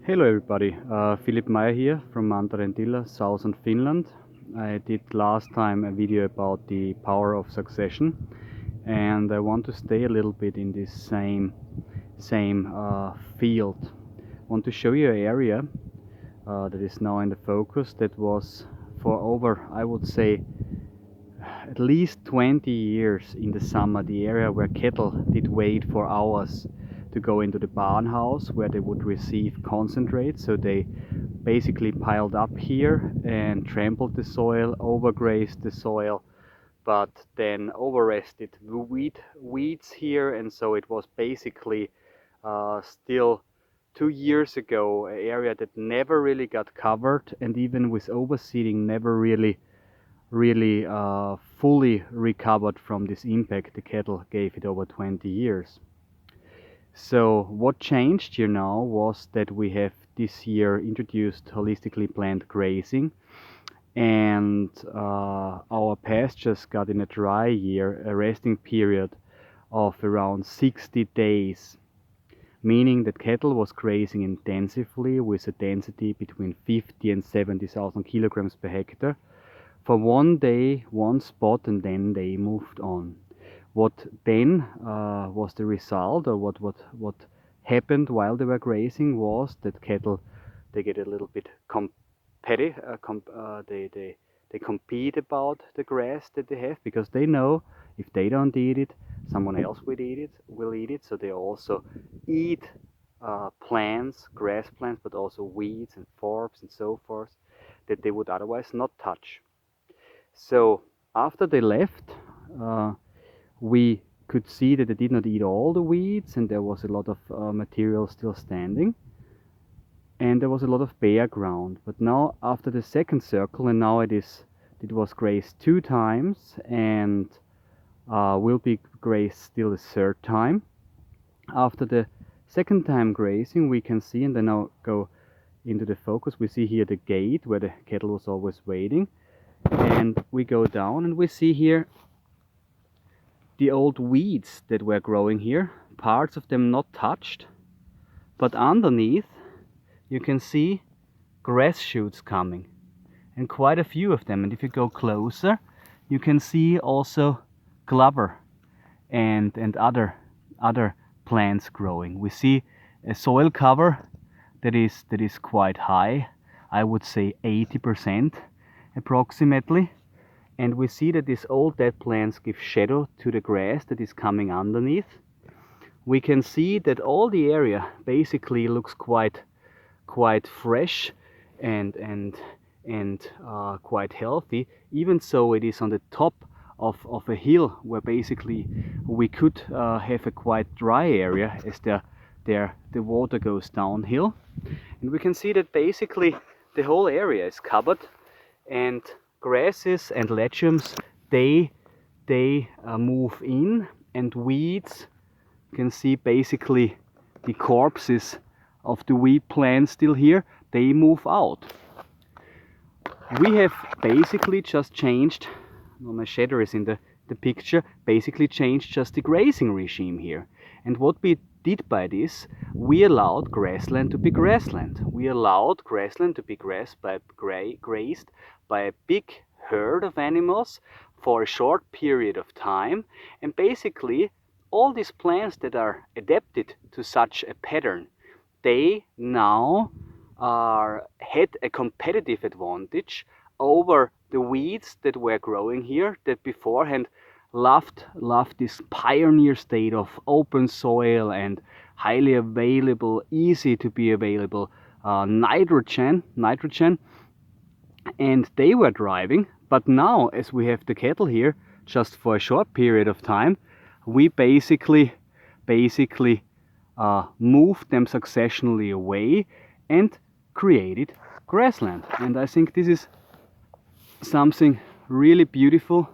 Hello everybody, Philip Meyer here from Mantarentilla, southern Finland. I did last time a video about the power of succession, and I want to stay a little bit in this same field. I want to show you an area that is now in the focus that was for over, I would say, at least 20 years in the summer, the area where cattle did wait for hours to go into the barn house where they would receive concentrate. So they basically piled up here and trampled the soil, overgrazed the soil, but then overrested weeds here, and so it was basically still 2 years ago an area that never really got covered, and even with overseeding never really fully recovered from this impact the cattle gave it over 20 years. So what changed here now was that we have this year introduced holistically planned grazing, and our pastures got in a dry year a resting period of around 60 days, meaning that cattle was grazing intensively with a density between 50 and 70,000 kilograms per hectare for one day, one spot, and then they moved on. What then was the result, or what happened while they were grazing, was that cattle, they get a little bit competitive. They compete about the grass that they have, because they know if they don't eat it, someone else will eat it. So they also eat plants, grass plants, but also weeds and forbs and so forth that they would otherwise not touch. So after they left, we could see that they did not eat all the weeds, and there was a lot of material still standing, and there was a lot of bare ground. But now after the second circle, and now it was grazed 2 times and will be grazed still a third time. After the second time grazing, we can see, and then now go into the focus, we see here the gate where the cattle was always waiting, and we go down and we see here the old weeds that were growing here, parts of them not touched, but underneath you can see grass shoots coming, and quite a few of them. And if you go closer, you can see also clover and other plants growing. We see a soil cover that is quite high, I would say 80% approximately. And we see that these old dead plants give shadow to the grass that is coming underneath. We can see that all the area basically looks quite fresh and quite healthy. Even so, it is on the top of a hill where basically we could have a quite dry area as the water goes downhill. And we can see that basically the whole area is covered, and grasses and legumes, they move in, and weeds, you can see basically the corpses of the weed plants still here, they move out. We have basically just changed, well, my shadow is in the picture, basically changed just the grazing regime here. And what we did by this, we allowed grassland to be grassland. We allowed grassland to be grazed by a big herd of animals for a short period of time. And basically all these plants that are adapted to such a pattern, they now had a competitive advantage over the weeds that were growing here, that beforehand loved this pioneer state of open soil and highly available, easy to be available nitrogen, and they were driving. But now, as we have the cattle here just for a short period of time, we basically moved them successionally away and created grassland. And I think this is something really beautiful